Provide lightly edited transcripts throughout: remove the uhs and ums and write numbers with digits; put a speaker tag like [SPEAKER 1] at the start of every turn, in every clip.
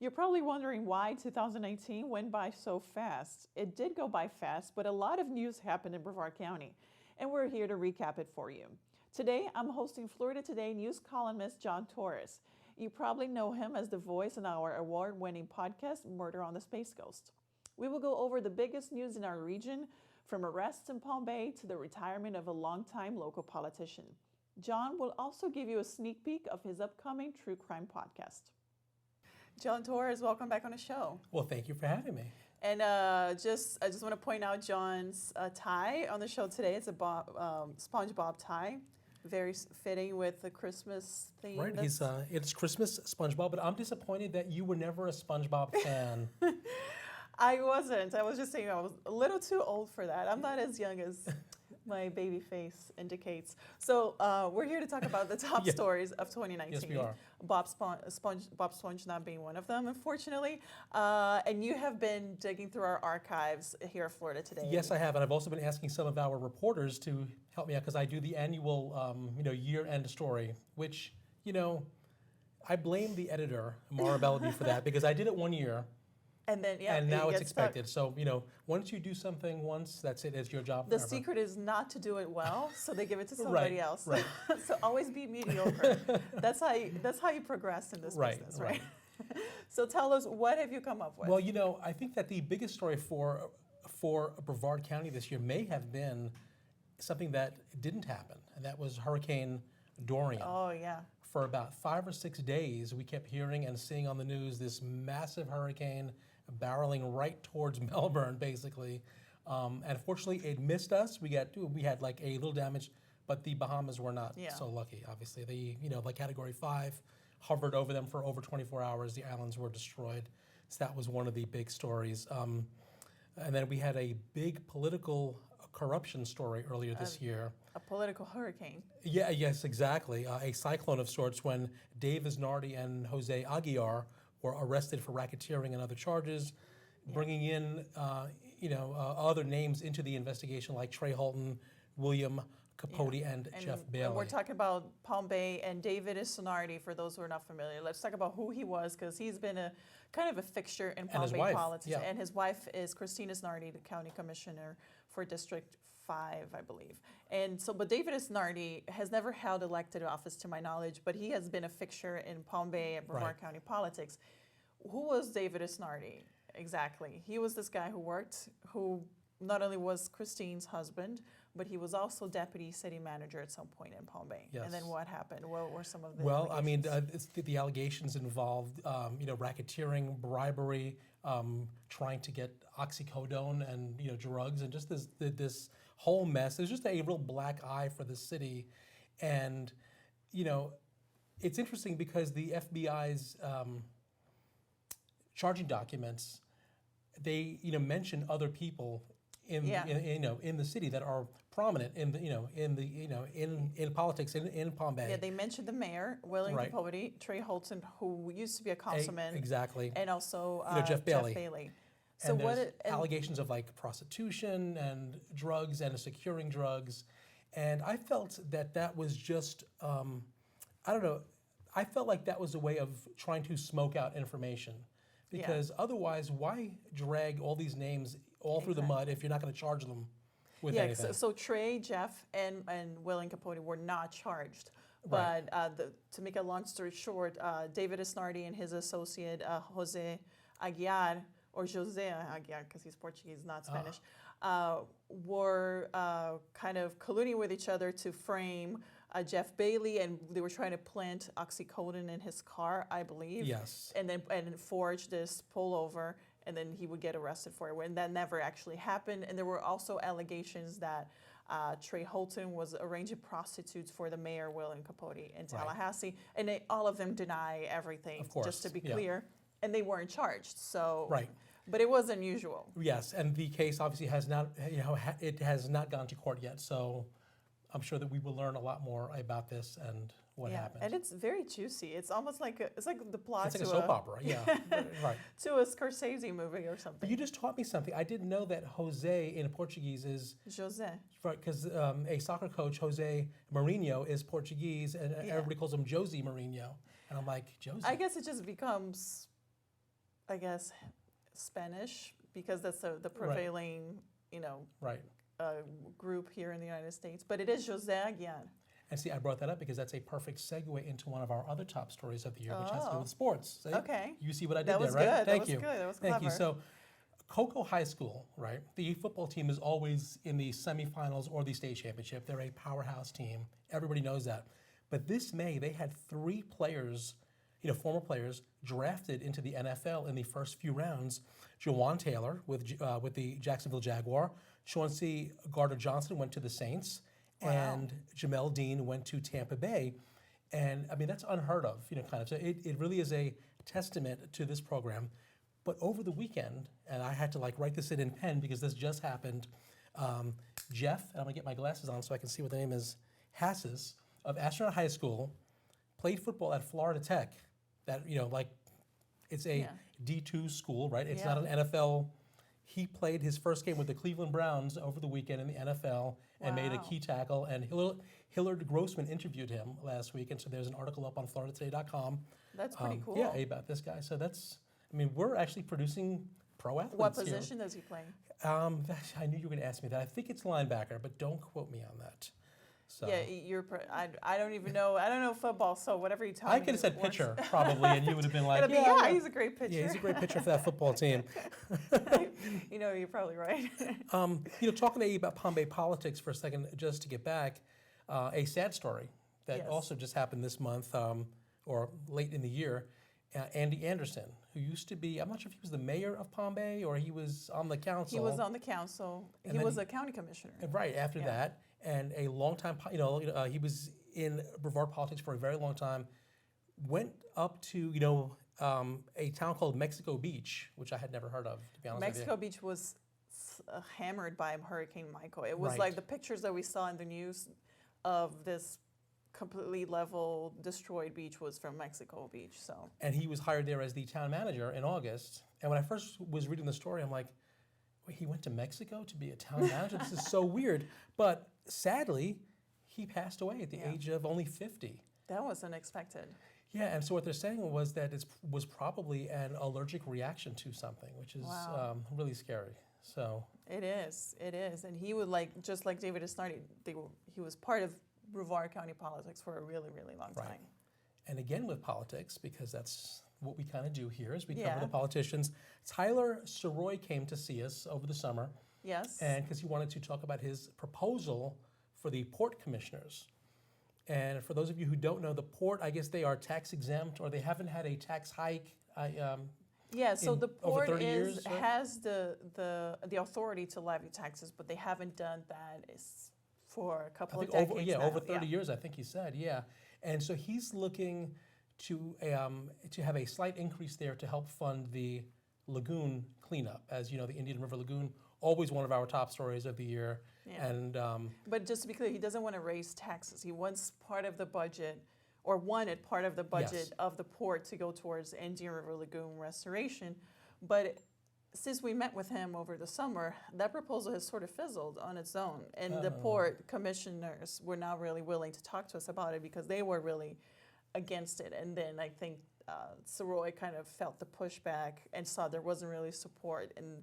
[SPEAKER 1] You're probably wondering why 2019 went by so fast. It did go by fast, but a lot of news happened in Brevard County, and we're here to recap it for you. Today, I'm hosting Florida Today news columnist John Torres. You probably know him as the voice in our award-winning podcast, Murder on the Space Coast. We will go over the biggest news in our region, from arrests in Palm Bay to the retirement of a longtime local politician. John will also give you a sneak peek of his upcoming true crime podcast. John Torres, welcome back on the show.
[SPEAKER 2] Well, thank you for having me.
[SPEAKER 1] And I just want to point out John's tie on the show today. It's a SpongeBob tie, very fitting with the Christmas theme.
[SPEAKER 2] Right, it's Christmas SpongeBob, but I'm disappointed that you were never a SpongeBob fan.
[SPEAKER 1] I wasn't. I was just saying I was a little too old for that. I'm not as young as my baby face indicates. So we're here to talk about the top stories of 2019.
[SPEAKER 2] Yes, we are.
[SPEAKER 1] Bob Sponge not being one of them, unfortunately. And you have been digging through our archives here at Florida Today.
[SPEAKER 2] Yes, I have, and I've also been asking some of our reporters to help me out because I do the annual, year-end story, which, I blame the editor, Mara Bellaby, for that because I did it one year.
[SPEAKER 1] And then,
[SPEAKER 2] and now it's expected. Stuck. So, once you do something once, that's it. It's your job
[SPEAKER 1] The
[SPEAKER 2] forever.
[SPEAKER 1] secret is not to do it well, so they give it to somebody else.
[SPEAKER 2] Right.
[SPEAKER 1] So always be mediocre. That's how you progress in this business, right? So tell us, what have you come up with?
[SPEAKER 2] Well, I think that the biggest story for Brevard County this year may have been something that didn't happen, and that was Hurricane Dorian.
[SPEAKER 1] Oh, yeah. For
[SPEAKER 2] about 5 or 6 days, we kept hearing and seeing on the news this massive hurricane barreling right towards Melbourne, basically. And unfortunately, it missed us. We had like a little damage, but the Bahamas were not so lucky, obviously. They, like Category 5, hovered over them for over 24 hours. The islands were destroyed. So that was one of the big stories. And then we had a big political corruption story earlier this year.
[SPEAKER 1] A political hurricane.
[SPEAKER 2] Yes, exactly. A cyclone of sorts when Dave Isardi and Jose Aguiar were arrested for racketeering and other charges, bringing in, other names into the investigation like Trey Holton, William Capote, and Jeff Bailey.
[SPEAKER 1] And we're talking about Palm Bay and David Isardi, for those who are not familiar. Let's talk about who he was, because he's been a kind of a fixture in Palm Bay politics.
[SPEAKER 2] Yeah.
[SPEAKER 1] And his wife is Christine Isardi, the county commissioner for District 5, I believe. And so, but David Isardi has never held elected office to my knowledge, but he has been a fixture in Palm Bay and Brevard County politics. Who was David Isardi exactly? He was this guy who not only was Christine's husband, but he was also deputy city manager at some point in Palm Bay.
[SPEAKER 2] Yes.
[SPEAKER 1] And then what happened? What were some of the
[SPEAKER 2] allegations?
[SPEAKER 1] allegations?
[SPEAKER 2] The allegations involved, racketeering, bribery, trying to get oxycodone and, drugs, and just this whole mess. There's just a real black eye for the city. And, it's interesting because the FBI's charging documents, they, mention other people in the city that are prominent in politics in Palm Bay.
[SPEAKER 1] Yeah, they mentioned the mayor, William Capote, Trey Holton, who used to be a councilman,
[SPEAKER 2] exactly,
[SPEAKER 1] and also
[SPEAKER 2] Jeff Bailey.
[SPEAKER 1] So
[SPEAKER 2] and allegations of like prostitution and drugs and securing drugs, and I felt that was just I felt like that was a way of trying to smoke out information. Because otherwise, why drag all these names all through the mud if you're not going to charge them with anything?
[SPEAKER 1] So Trey, Jeff, and William Capote were not charged. But to make a long story short, David Isardi and his associate, Jose Aguiar, because he's Portuguese, not Spanish, were kind of colluding with each other to frame Jeff Bailey, and they were trying to plant oxycodone in his car, I believe.
[SPEAKER 2] Yes.
[SPEAKER 1] And forge this pullover, and then he would get arrested for it. And that never actually happened. And there were also allegations that Trey Holton was arranging prostitutes for the mayor, William Capote, in Tallahassee. And all of them deny everything,
[SPEAKER 2] of course,
[SPEAKER 1] just to be clear. And they weren't charged. So,
[SPEAKER 2] right.
[SPEAKER 1] But it was unusual.
[SPEAKER 2] Yes, and the case obviously has not, it has not gone to court yet. So I'm sure that we will learn a lot more about this and what happened.
[SPEAKER 1] And it's very juicy. It's almost like it's like the plot
[SPEAKER 2] It's like a soap opera, right.
[SPEAKER 1] To a Scorsese movie or something.
[SPEAKER 2] But you just taught me something. I didn't know that Jose in Portuguese is
[SPEAKER 1] José.
[SPEAKER 2] Right, because a soccer coach, Jose Mourinho, is Portuguese, and everybody calls him Jose Mourinho. And I'm like, Jose?
[SPEAKER 1] I guess it just becomes I guess, Spanish, because that's the prevailing,
[SPEAKER 2] Right.
[SPEAKER 1] group here in the United States. But it is José Aguiar.
[SPEAKER 2] And see, I brought that up because that's a perfect segue into one of our other top stories of the year, which has to do
[SPEAKER 1] Oh.
[SPEAKER 2] with sports. See?
[SPEAKER 1] Okay.
[SPEAKER 2] You see what I did
[SPEAKER 1] That
[SPEAKER 2] there,
[SPEAKER 1] was
[SPEAKER 2] right?
[SPEAKER 1] good.
[SPEAKER 2] Thank
[SPEAKER 1] That was
[SPEAKER 2] you.
[SPEAKER 1] good. That was
[SPEAKER 2] Thank you.
[SPEAKER 1] clever.
[SPEAKER 2] So, Cocoa High School, right? The football team is always in the semifinals or the state championship. They're a powerhouse team. Everybody knows that. But this May, they had 3 players, former players, drafted into the NFL in the first few rounds. Jawan Taylor with the Jacksonville Jaguar. Chauncey Gardner-Johnson went to the Saints.
[SPEAKER 1] Wow.
[SPEAKER 2] And Jamel Dean went to Tampa Bay. And I mean, that's unheard of, kind of. So it really is a testament to this program. But over the weekend, and I had to write this in pen because this just happened, Jeff, and I'm gonna get my glasses on so I can see what the name is, Hassis of Astronaut High School, played football at Florida Tech. That, it's a D2 school, right? It's not an NFL. He played his first game with the Cleveland Browns over the weekend in the NFL and made a
[SPEAKER 1] Wow.
[SPEAKER 2] key tackle. And Hillard Grossman interviewed him last week, and so there's an article up on FloridaToday.com.
[SPEAKER 1] That's pretty cool.
[SPEAKER 2] Yeah, about this guy. So we're actually producing pro athletes.
[SPEAKER 1] What position does he play?
[SPEAKER 2] I knew you were going to ask me that. I think it's linebacker, but don't quote me on that. So
[SPEAKER 1] Yeah, I don't even know. I don't know football, so whatever you tell me.
[SPEAKER 2] I could have said
[SPEAKER 1] works.
[SPEAKER 2] pitcher probably, and you would have been like,
[SPEAKER 1] he's a great pitcher.
[SPEAKER 2] Yeah, he's a great pitcher for that football team.
[SPEAKER 1] You're probably right.
[SPEAKER 2] Talking to you about Palm Bay politics for a second, just to get back, a sad story that
[SPEAKER 1] Yes.
[SPEAKER 2] also just happened this month or late in the year. Andy Anderson, who used to be, I'm not sure if he was the mayor of Palm Bay or he was on the council.
[SPEAKER 1] He was on the council.
[SPEAKER 2] And
[SPEAKER 1] He
[SPEAKER 2] then
[SPEAKER 1] was a county commissioner.
[SPEAKER 2] Right, after that, and a long time, he was in Brevard politics for a very long time, went up to, a town called Mexico Beach, which I had never heard of, to be honest
[SPEAKER 1] Mexico
[SPEAKER 2] with you.
[SPEAKER 1] Beach was hammered by Hurricane Michael. It was
[SPEAKER 2] Right.
[SPEAKER 1] like the pictures that we saw in the news of this completely level, destroyed beach was from Mexico Beach. So
[SPEAKER 2] And he was hired there as the town manager in August. And when I first was reading the story, I'm like, wait, he went to Mexico to be a town manager? This is so weird. But sadly, he passed away at the age of only 50.
[SPEAKER 1] that was unexpected.
[SPEAKER 2] Yeah, and so what they're saying was that it was probably an allergic reaction to something, which is
[SPEAKER 1] Wow.
[SPEAKER 2] really scary. So
[SPEAKER 1] It is, and he would just like David Isardi, he was part of Brevard County politics for a really, really long time.
[SPEAKER 2] Right. And again with politics, because that's what we kind of do here, is we cover
[SPEAKER 1] Yeah.
[SPEAKER 2] the politicians. Tyler Soroy came to see us over the summer,
[SPEAKER 1] Yes.
[SPEAKER 2] and because he wanted to talk about his proposal for the port commissioners. And for those of you who don't know, the port, I guess they are tax exempt or they haven't had a tax hike.
[SPEAKER 1] Yeah, so
[SPEAKER 2] in
[SPEAKER 1] the
[SPEAKER 2] over
[SPEAKER 1] port
[SPEAKER 2] 30 years, right?
[SPEAKER 1] has the authority to levy taxes, but they haven't done that for a
[SPEAKER 2] I
[SPEAKER 1] couple of
[SPEAKER 2] think
[SPEAKER 1] decades now.
[SPEAKER 2] over 30 years, I think he said, yeah. And so he's looking to have a slight increase there to help fund the lagoon cleanup. As you know, the Indian River Lagoon, always one of our top stories of the year.
[SPEAKER 1] Yeah.
[SPEAKER 2] And
[SPEAKER 1] But just to be clear, he doesn't want to raise taxes. He wants part of the budget, or wanted part of the budget
[SPEAKER 2] Yes.
[SPEAKER 1] of the port to go towards Indian River Lagoon restoration. But since we met with him over the summer, that proposal has sort of fizzled on its own. And the
[SPEAKER 2] Oh.
[SPEAKER 1] port commissioners were not really willing to talk to us about it because they were really against it. And then I think Soroy kind of felt the pushback and saw there wasn't really support. And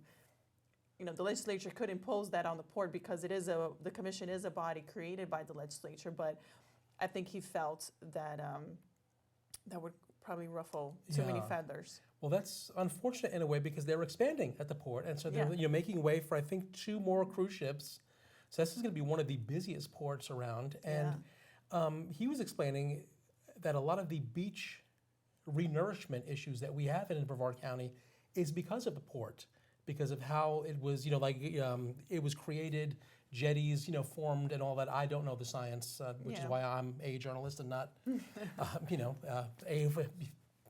[SPEAKER 1] the legislature could impose that on the port because the commission is a body created by the legislature. But I think he felt that that would probably ruffle too many
[SPEAKER 2] Yeah.
[SPEAKER 1] feathers.
[SPEAKER 2] well, that's unfortunate in a way because they're expanding at the port. And so they're
[SPEAKER 1] Yeah.
[SPEAKER 2] making way for, I think, 2 more cruise ships. So this is going to be one of the busiest ports around. And he was explaining that a lot of the beach renourishment issues that we have in Brevard County is because of the port, because of how it was, it was created, jetties, formed and all that. I don't know the science, which is
[SPEAKER 1] Yeah.
[SPEAKER 2] why I'm a journalist and not,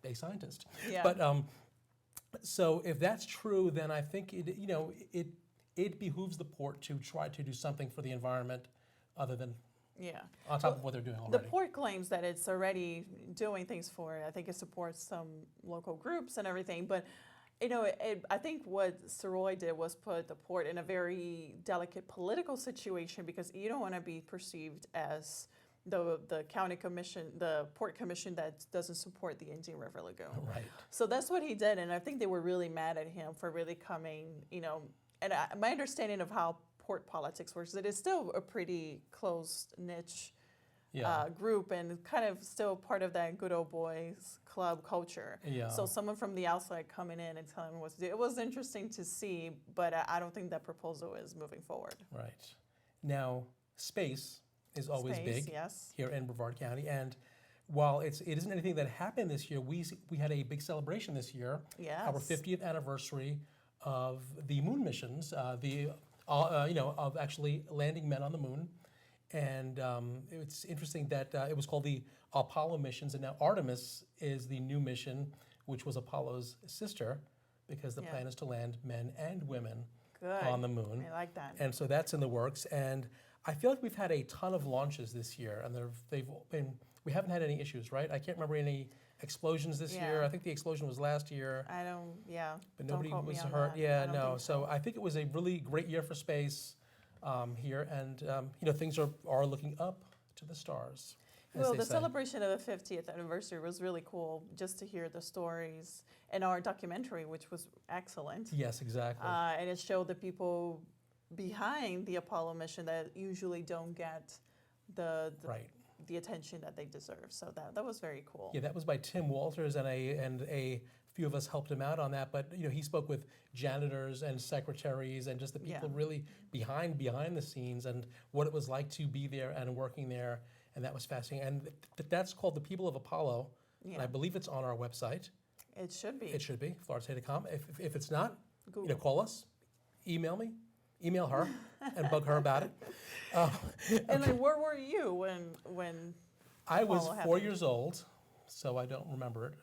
[SPEAKER 2] a scientist.
[SPEAKER 1] Yeah.
[SPEAKER 2] But so if that's true, then I think it behooves the port to try to do something for the environment other than
[SPEAKER 1] Yeah.
[SPEAKER 2] on top of what they're doing
[SPEAKER 1] The
[SPEAKER 2] already.
[SPEAKER 1] port claims that it's already doing things for it. I think it supports some local groups and everything. But, I think what Soroy did was put the port in a very delicate political situation because you don't want to be perceived as the county commission, the port commission that doesn't support the Indian River Lagoon.
[SPEAKER 2] Right.
[SPEAKER 1] So that's what he did, and I think they were really mad at him for really coming, and my understanding of how port politics works, it is still a pretty close niche
[SPEAKER 2] Yeah.
[SPEAKER 1] group and kind of still part of that good old boys club culture.
[SPEAKER 2] Yeah.
[SPEAKER 1] So someone from the outside coming in and telling him what to do, it was interesting to see, but I don't think that proposal is moving forward.
[SPEAKER 2] Right. Now, space is always
[SPEAKER 1] Space,
[SPEAKER 2] big
[SPEAKER 1] yes.
[SPEAKER 2] here in Brevard County, and while it isn't anything that happened this year, we had a big celebration this year,
[SPEAKER 1] Yes.
[SPEAKER 2] our 50th anniversary of the moon missions, of actually landing men on the moon, and it's interesting that it was called the Apollo missions, and now Artemis is the new mission, which was Apollo's sister, because the
[SPEAKER 1] Yeah.
[SPEAKER 2] plan is to land men and women
[SPEAKER 1] Good.
[SPEAKER 2] on the moon.
[SPEAKER 1] I like that.
[SPEAKER 2] And so that's in the works. And I feel like we've had a ton of launches this year, and we haven't had any issues, right? I can't remember any explosions this year.
[SPEAKER 1] Yeah.
[SPEAKER 2] I think the explosion was last year,
[SPEAKER 1] I don't, yeah.
[SPEAKER 2] but
[SPEAKER 1] don't
[SPEAKER 2] nobody
[SPEAKER 1] quote me
[SPEAKER 2] was
[SPEAKER 1] on
[SPEAKER 2] hurt.
[SPEAKER 1] that.
[SPEAKER 2] Yeah,
[SPEAKER 1] I don't
[SPEAKER 2] no.
[SPEAKER 1] think
[SPEAKER 2] So I think it was a really great year for space here, and things are looking up to the stars. as
[SPEAKER 1] Well,
[SPEAKER 2] they
[SPEAKER 1] the
[SPEAKER 2] say.
[SPEAKER 1] celebration of the 50th anniversary was really cool just to hear the stories and our documentary, which was excellent.
[SPEAKER 2] Yes, exactly.
[SPEAKER 1] And it showed the people behind the Apollo mission that usually don't get
[SPEAKER 2] Right.
[SPEAKER 1] the attention that they deserve. So that was very cool.
[SPEAKER 2] Yeah, that was by Tim Walters, and a few of us helped him out on that. But he spoke with janitors and secretaries and just the people
[SPEAKER 1] Yeah.
[SPEAKER 2] really behind the scenes and what it was like to be there and working there, and that was fascinating. And that's called The People of Apollo, and
[SPEAKER 1] Yeah.
[SPEAKER 2] I believe it's on our website.
[SPEAKER 1] It should be.
[SPEAKER 2] It should be FloridState.com. If it's not,
[SPEAKER 1] Google.
[SPEAKER 2] call us, email me, email her, and bug her about it.
[SPEAKER 1] And then where were you when
[SPEAKER 2] I was
[SPEAKER 1] Apollo
[SPEAKER 2] 4
[SPEAKER 1] happened?
[SPEAKER 2] years old, so I don't remember it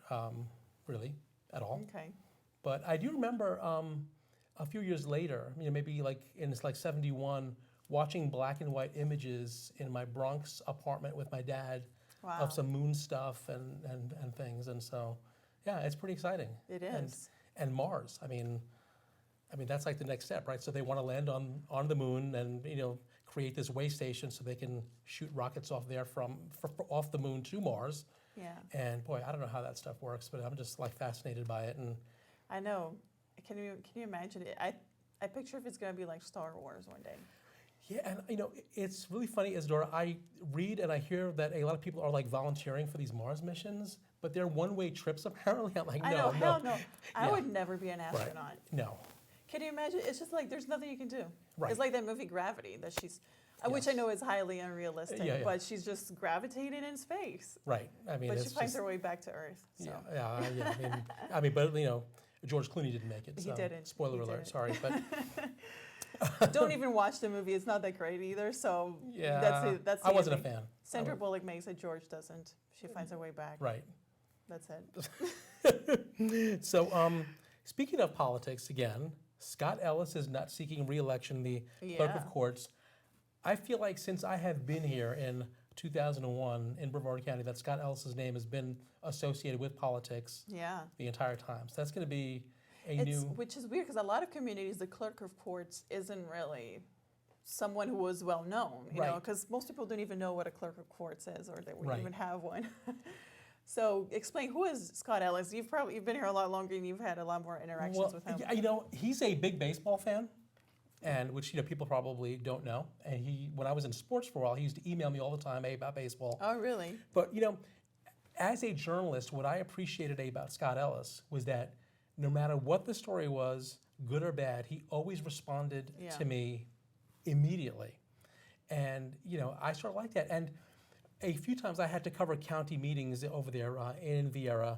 [SPEAKER 2] really at all.
[SPEAKER 1] Okay.
[SPEAKER 2] But I do remember a few years later, maybe it's like 71, watching black and white images in my Bronx apartment with my dad
[SPEAKER 1] Wow.
[SPEAKER 2] of some moon stuff and things. And so, yeah, it's pretty exciting.
[SPEAKER 1] It
[SPEAKER 2] And-
[SPEAKER 1] is.
[SPEAKER 2] And Mars, I mean, that's like the next step, right? So they want to land on the moon and, create this way station so they can shoot rockets off there off the moon to Mars.
[SPEAKER 1] Yeah.
[SPEAKER 2] And boy, I don't know how that stuff works, but I'm just fascinated by it. And
[SPEAKER 1] I know. Can you imagine it? I picture if it's going to be like Star Wars one day.
[SPEAKER 2] yeah, and it's really funny, Isadora. I read and I hear that a lot of people are volunteering for these Mars missions, but they're one-way trips apparently. I'm like, no,
[SPEAKER 1] I know. Hell no. I
[SPEAKER 2] Yeah.
[SPEAKER 1] would never be an
[SPEAKER 2] Right.
[SPEAKER 1] astronaut.
[SPEAKER 2] No.
[SPEAKER 1] Can you imagine? It's just like there's nothing you can do.
[SPEAKER 2] Right.
[SPEAKER 1] It's like that movie Gravity that which I
[SPEAKER 2] Yes.
[SPEAKER 1] know is highly unrealistic,
[SPEAKER 2] Yeah, yeah.
[SPEAKER 1] but she's just gravitating in space.
[SPEAKER 2] Right. I mean,
[SPEAKER 1] But she
[SPEAKER 2] it's
[SPEAKER 1] finds
[SPEAKER 2] just,
[SPEAKER 1] her way back to Earth. So.
[SPEAKER 2] yeah. But George Clooney didn't make it.
[SPEAKER 1] He
[SPEAKER 2] So
[SPEAKER 1] didn't.
[SPEAKER 2] Spoiler
[SPEAKER 1] He
[SPEAKER 2] alert.
[SPEAKER 1] didn't.
[SPEAKER 2] Sorry, but
[SPEAKER 1] Don't even watch the movie. It's not that great either. So
[SPEAKER 2] yeah,
[SPEAKER 1] that's it. That's
[SPEAKER 2] I
[SPEAKER 1] the
[SPEAKER 2] wasn't a
[SPEAKER 1] ending.
[SPEAKER 2] fan.
[SPEAKER 1] Sandra Bullock makes it. George doesn't. She finds her way back.
[SPEAKER 2] Right.
[SPEAKER 1] That's it.
[SPEAKER 2] So, speaking of politics again, Scott Ellis is not seeking re-election, the clerk
[SPEAKER 1] Yeah.
[SPEAKER 2] of courts. I feel like since I have been here in 2001 in Brevard County, that Scott Ellis's name has been associated with politics
[SPEAKER 1] Yeah.
[SPEAKER 2] the entire time. So that's going to be a
[SPEAKER 1] It's,
[SPEAKER 2] new.
[SPEAKER 1] which is weird because a lot of communities, the clerk of courts isn't really someone who was well known, you know,
[SPEAKER 2] Right.
[SPEAKER 1] because most people don't even know what a clerk of courts is or they wouldn't
[SPEAKER 2] Right.
[SPEAKER 1] even have one. So explain, who is Scott Ellis? You've been here a lot longer and you've had a lot more interactions with him.
[SPEAKER 2] yeah, he's a big baseball fan, and which people probably don't know. And when I was in sports for a while, he used to email me all the time about baseball.
[SPEAKER 1] Oh, really?
[SPEAKER 2] But as a journalist, what I appreciated about Scott Ellis was that no matter what the story was, good or bad, he always responded
[SPEAKER 1] Yeah.
[SPEAKER 2] to me immediately. And I sort of like that. And a few times I had to cover county meetings over there in Viera,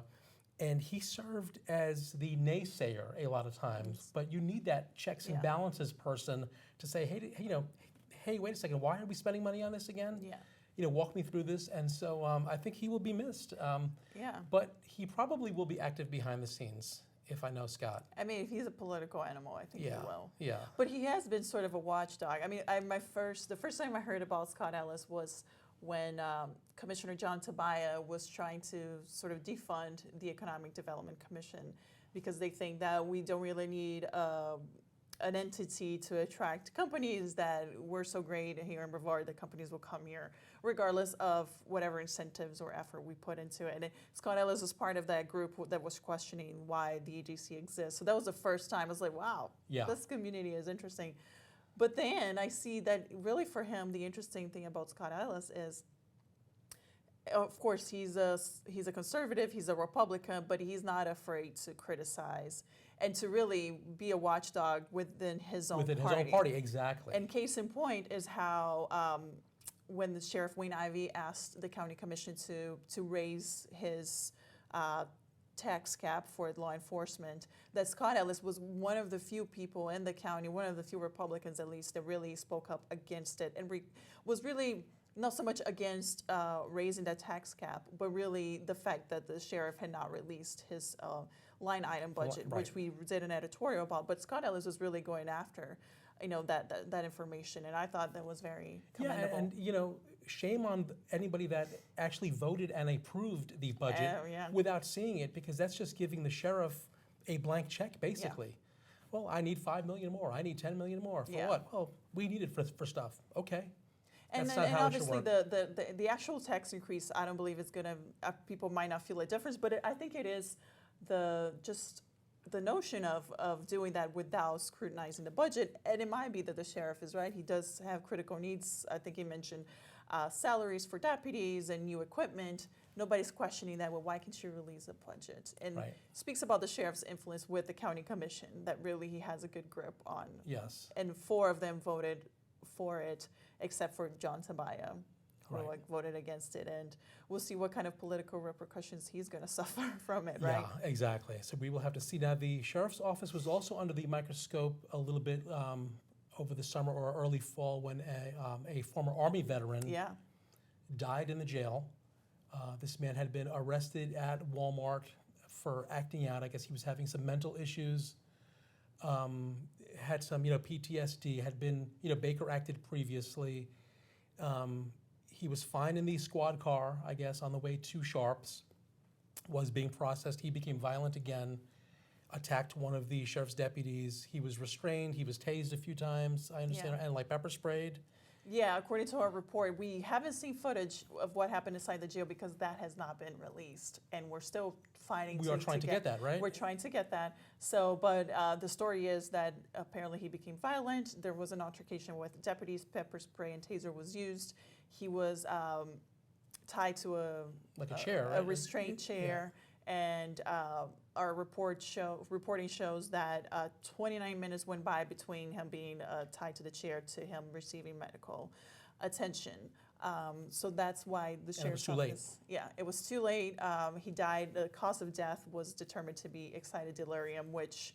[SPEAKER 2] and he served as the naysayer a lot of times. But you need that checks and
[SPEAKER 1] Yeah.
[SPEAKER 2] balances person to say, hey, wait a second, why are we spending money on this again?
[SPEAKER 1] Yeah.
[SPEAKER 2] Walk me through this. And so I think he will be missed.
[SPEAKER 1] Yeah.
[SPEAKER 2] But he probably will be active behind the scenes, if I know Scott.
[SPEAKER 1] I mean, if he's a political animal, I think he will.
[SPEAKER 2] Yeah.
[SPEAKER 1] But he has been sort of a watchdog. I mean, the first time I heard about Scott Ellis was when Commissioner John Tobias was trying to sort of defund the Economic Development Commission because they think that we don't really need an entity to attract companies that we're so great here in Brevard that companies will come here regardless of whatever incentives or effort we put into it. And Scott Ellis was part of that group that was questioning why the AJC exists. So that was the first time I was like, wow, this community is interesting. But then I see that really for him, the interesting thing about Scott Ellis is, of course, he's a conservative, he's a Republican, but he's not afraid to criticize and to really be a watchdog within his own
[SPEAKER 2] within
[SPEAKER 1] party.
[SPEAKER 2] his own party, exactly.
[SPEAKER 1] And case in point is how when the Sheriff Wayne Ivey asked the county commission to raise his tax cap for law enforcement, that Scott Ellis was one of the few people in the county, one of the few Republicans at least, that really spoke up against it and was really not so much against raising that tax cap, but really the fact that the sheriff had not released his line item budget, which we did an editorial about. But Scott Ellis was really going after, that information, and I thought that was very commendable.
[SPEAKER 2] Yeah, and shame on anybody that actually voted and approved the budget without seeing it, because that's just giving the sheriff a blank check, basically. Yeah. Well, I need $5 million more. I need $10 million more. For what? Well, we need it for stuff. Okay.
[SPEAKER 1] And obviously the actual tax increase, I don't believe it's going to, people might not feel a difference, but I think it is the notion of doing that without scrutinizing the budget. And it might be that the sheriff is right. He does have critical needs. I think he mentioned salaries for deputies and new equipment. Nobody's questioning that. Well, why can't you release a budget? And speaks about the sheriff's influence with the county commission, that really he has a good grip on.
[SPEAKER 2] Yes.
[SPEAKER 1] And 4 of them voted for it, except for John Tabaya, who voted against it. And we'll see what kind of political repercussions he's going to suffer from it, right?
[SPEAKER 2] Yeah, exactly. So we will have to see. Now, the sheriff's office was also under the microscope a little bit over the summer or early fall when a former Army veteran died in the jail. This man had been arrested at Walmart for acting out. I guess he was having some mental issues. Had some, PTSD, had been, Baker acted previously. He was fine in the squad car, I guess, on the way to Sharps, was being processed. He became violent again, attacked one of the sheriff's deputies. He was restrained. He was tased a few times, I understand, and pepper sprayed.
[SPEAKER 1] Yeah, according to our report, we haven't seen footage of what happened inside the jail because that has not been released, and we're still fighting.
[SPEAKER 2] We are trying to get that, right?
[SPEAKER 1] We're trying to get that. So, but the story is that apparently he became violent. There was an altercation with deputies. Pepper spray and taser was used. He was tied to a
[SPEAKER 2] chair,
[SPEAKER 1] a restraint chair. Yeah. And our reporting shows that 29 minutes went by between him being tied to the chair to him receiving medical attention. So that's why the sheriff's office. Yeah, it was too late. He died. The cause of death was determined to be excited delirium, which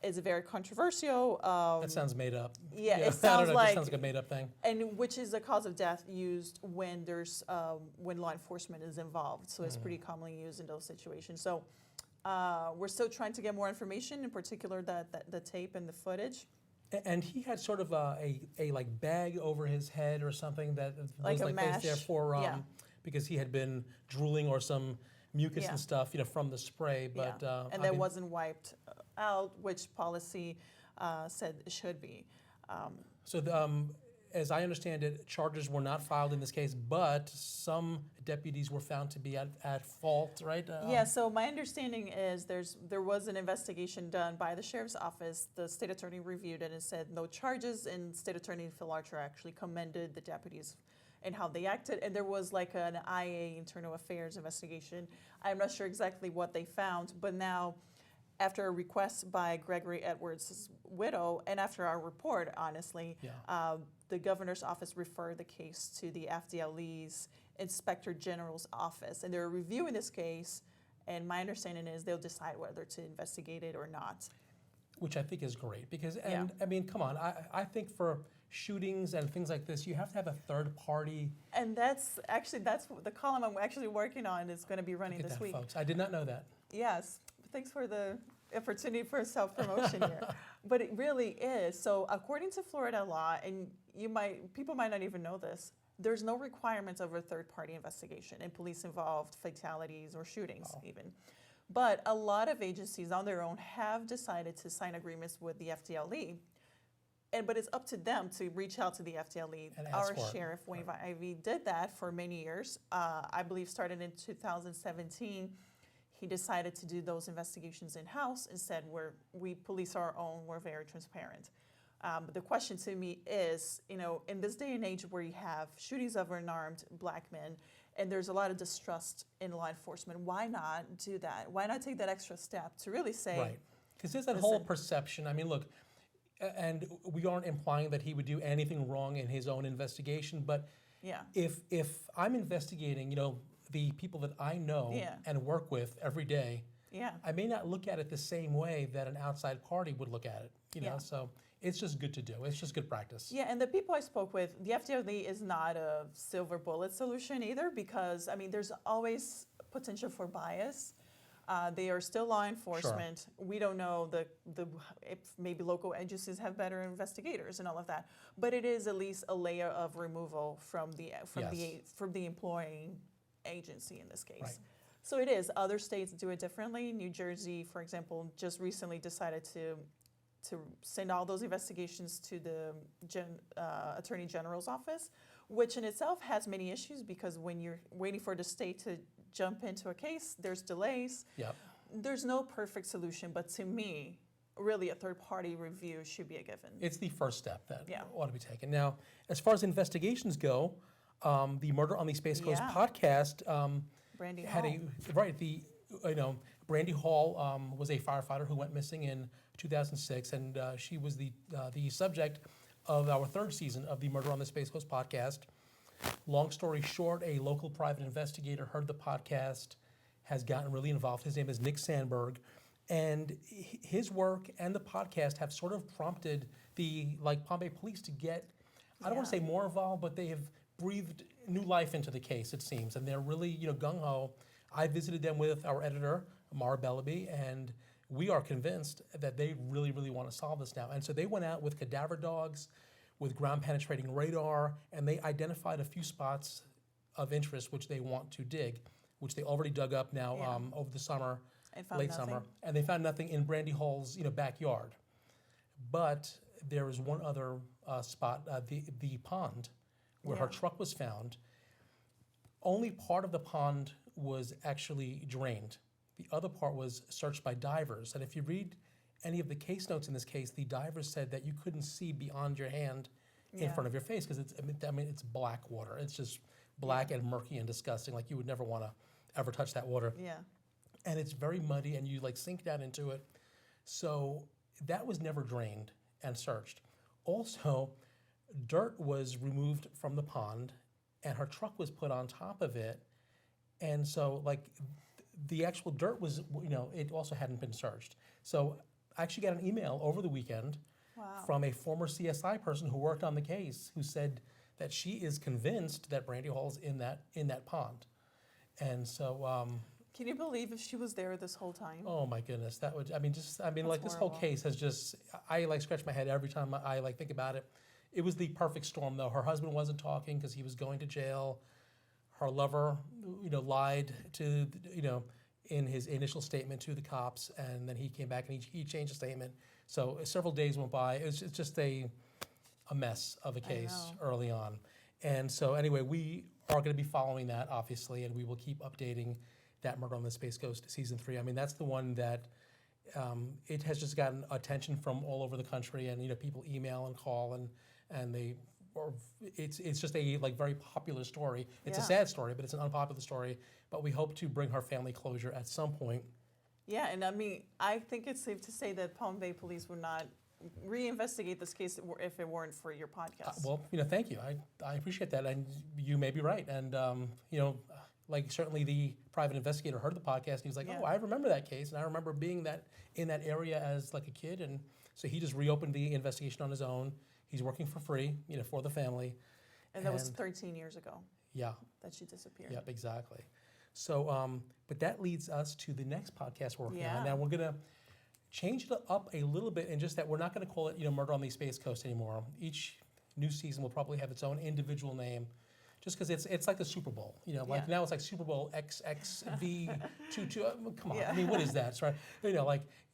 [SPEAKER 1] is a very controversial.
[SPEAKER 2] That sounds made up.
[SPEAKER 1] Yeah, it sounds like.
[SPEAKER 2] It sounds like a made up thing.
[SPEAKER 1] And which is a cause of death used when there's when law enforcement is involved. So it's pretty commonly used in those situations. So we're still trying to get more information, in particular the tape and the footage.
[SPEAKER 2] And he had sort of a bag over his head or something that was
[SPEAKER 1] a mesh.
[SPEAKER 2] there for because he had been drooling or some mucus and stuff, from the spray. But
[SPEAKER 1] and that wasn't wiped out, which policy said it should be.
[SPEAKER 2] As I understand it, charges were not filed in this case, but some deputies were found to be at fault, right?
[SPEAKER 1] So my understanding is there was an investigation done by the sheriff's office. The state attorney reviewed it and said no charges, and state attorney Phil Archer actually commended the deputies and how they acted. And there was like an IA, internal affairs investigation. I'm not sure exactly what they found, but now, after a request by Gregory Edwards' widow, and after our report, honestly, the governor's office referred the case to the FDLE's Inspector General's office. And they're reviewing this case, and my understanding is they'll decide whether to investigate it or not.
[SPEAKER 2] Which I think is great, because, I mean, come on, I think for shootings and things like this, you have to have a third party.
[SPEAKER 1] And that's the column I'm actually working on is going to be running this week.
[SPEAKER 2] Folks. I did not know that.
[SPEAKER 1] Yes. Thanks for the opportunity for self-promotion here. But it really is. So according to Florida law, and people might not even know this, there's no requirements of a third-party investigation in police-involved fatalities or shootings even. But a lot of agencies on their own have decided to sign agreements with the FDLE. But it's up to them to reach out to the FDLE.
[SPEAKER 2] And ask
[SPEAKER 1] Our
[SPEAKER 2] for it.
[SPEAKER 1] Sheriff Wayne Ivey did that for many years. I believe started in 2017. He decided to do those investigations in-house and said, we police our own, we're very transparent. But the question to me is, in this day and age where you have shootings of unarmed black men, and there's a lot of distrust in law enforcement, why not do that? Why not take that extra step to really say,
[SPEAKER 2] right? Because there's that whole perception. I mean, look, and we aren't implying that he would do anything wrong in his own investigation, but
[SPEAKER 1] yeah,
[SPEAKER 2] if I'm investigating, the people that I know and work with every day, I may not look at it the same way that an outside party would look at it, so it's just good to do. It's just good practice.
[SPEAKER 1] Yeah, and the people I spoke with, the FDLE is not a silver bullet solution either, because, there's always potential for bias. They are still law enforcement. Sure. We don't know if maybe local agencies have better investigators and all of that, but it is at least a layer of removal from the employing agency in this case.
[SPEAKER 2] Right.
[SPEAKER 1] So it is. Other states do it differently. New Jersey, for example, just recently decided to send all those investigations to the Attorney General's office, which in itself has many issues because when you're waiting for the state to jump into a case, there's delays.
[SPEAKER 2] Yep.
[SPEAKER 1] There's no perfect solution, but to me, really a third-party review should be a given.
[SPEAKER 2] It's the first step that ought to be taken. Now, as far as investigations go, the Murder on the Space Coast podcast
[SPEAKER 1] Brandy
[SPEAKER 2] had
[SPEAKER 1] Hall.
[SPEAKER 2] Brandy Hall was a firefighter who went missing in 2006, and she was the subject of our third season of the Murder on the Space Coast podcast. Long story short, a local private investigator heard the podcast, has gotten really involved. His name is Nick Sandberg, and his work and the podcast have sort of prompted the Palm Bay Police to get, I don't want to say more involved, but they have breathed new life into the case, it seems, and they're really gung-ho. I visited them with our editor, Mara Bellaby, and we are convinced that they really, really want to solve this now. And so they went out with cadaver dogs, with ground-penetrating radar, and they identified a few spots of interest which they want to dig, which they already dug up now over the summer, late summer, and they found nothing in Brandy Hall's backyard. But there is one other spot, the pond, where her truck was found. Only part of the pond was actually drained. The other part was searched by divers. And if you read any of the case notes in this case, the divers said that you couldn't see beyond your hand in front of your face because it's black water. It's just black and murky and disgusting. Like you would never want to ever touch that water.
[SPEAKER 1] Yeah.
[SPEAKER 2] And it's very muddy and you sink down into it. So that was never drained and searched. Also, dirt was removed from the pond and her truck was put on top of it. And so the actual dirt was, it also hadn't been searched. So I actually got an email over the weekend from a former CSI person who worked on the case who said that she is convinced that Brandy Hall's in that pond. And so...
[SPEAKER 1] can you believe if she was there this whole time?
[SPEAKER 2] Oh my goodness, that would, this whole case has just, I scratch my head every time I think about it. It was the perfect storm though. Her husband wasn't talking because he was going to jail. Her lover, lied to, in his initial statement to the cops, and then he came back and he changed the statement. So several days went by. It's just a mess of a case early on. And so anyway, we are going to be following that, obviously, and we will keep updating that Murder on the Space Coast Season 3. That's the one that it has just gotten attention from all over the country, and people email and call, and they... It's just a very popular story. It's a sad story, but it's an unpopular story. But we hope to bring her family closure at some point.
[SPEAKER 1] Yeah, and I think it's safe to say that Palm Bay Police would not reinvestigate this case if it weren't for your podcast.
[SPEAKER 2] Thank you. I appreciate that, and you may be right. And certainly the private investigator heard the podcast and he was like, "Oh, I remember that case, and I remember being in that area as a kid." And so he just reopened the investigation on his own. He's working for free, for the family.
[SPEAKER 1] And that was 13 years ago.
[SPEAKER 2] Yeah.
[SPEAKER 1] That she disappeared.
[SPEAKER 2] Yep, exactly. So, but that leads us to the next podcast we're working on. Now we're going to change it up a little bit, and just that we're not going to call it, Murder on the Space Coast anymore. Each new season will probably have its own individual name, just because it's like the Super Bowl, like now it's like Super Bowl XXV22. Come on, I mean, what is that? Right?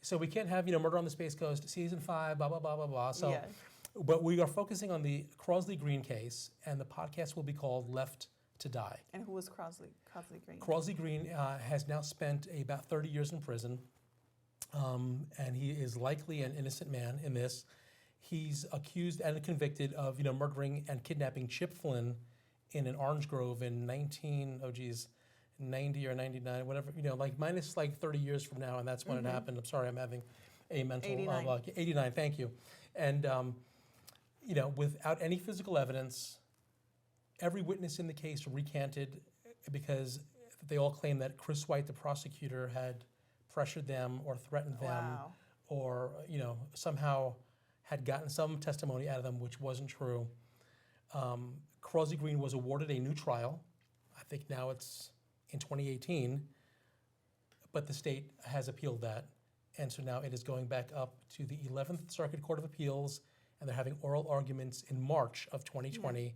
[SPEAKER 2] So we can't have Murder on the Space Coast season 5, blah blah blah blah blah. So, but we are focusing on the Crosley Green case, and the podcast will be called Left to Die.
[SPEAKER 1] And who was Crosley Green?
[SPEAKER 2] Crosley Green has now spent about 30 years in prison, and he is likely an innocent man in this. He's accused and convicted of, murdering and kidnapping Chip Flynn in an orange grove in 90 or 99, whatever, minus 30 years from now, and that's when it happened. I'm sorry, I'm having a mental
[SPEAKER 1] 89.
[SPEAKER 2] 89. Thank you. And without any physical evidence, every witness in the case recanted because they all claim that Chris White, the prosecutor, had pressured them or threatened them, or somehow had gotten some testimony out of them, which wasn't true. Crosley Green was awarded a new trial. I think now it's in 2018, but the state has appealed that. And so now it is going back up to the 11th Circuit Court of Appeals, and they're having oral arguments in March of 2020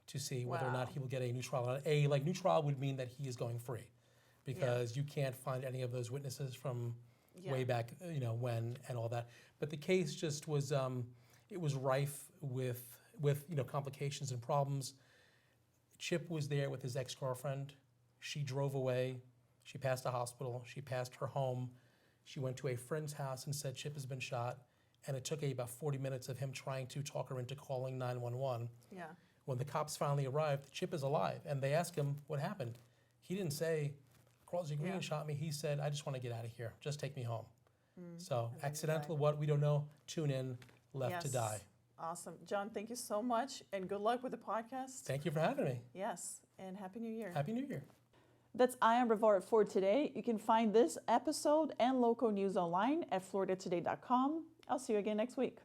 [SPEAKER 2] to see whether or not he will get a new trial. A new trial would mean that he is going free, because you can't find any of those witnesses from way back, when and all that. But the case just was, it was rife with complications and problems. Chip was there with his ex-girlfriend. She drove away. She passed a hospital. She passed her home. She went to a friend's house and said Chip has been shot. And it took about 40 minutes of him trying to talk her into calling 911.
[SPEAKER 1] Yeah.
[SPEAKER 2] When the cops finally arrived, Chip is alive. And they asked him what happened. He didn't say, Crosley Green shot me. He said, I just want to get out of here. Just take me home. So accidental what? We don't know. Tune in. Left to Die.
[SPEAKER 1] Awesome. John, thank you so much, and good luck with the podcast.
[SPEAKER 2] Thank you for having me.
[SPEAKER 1] Yes, and Happy New Year.
[SPEAKER 2] Happy New Year.
[SPEAKER 1] That's I Am Brevard for today. You can find this episode and local news online at floridatoday.com. I'll see you again next week.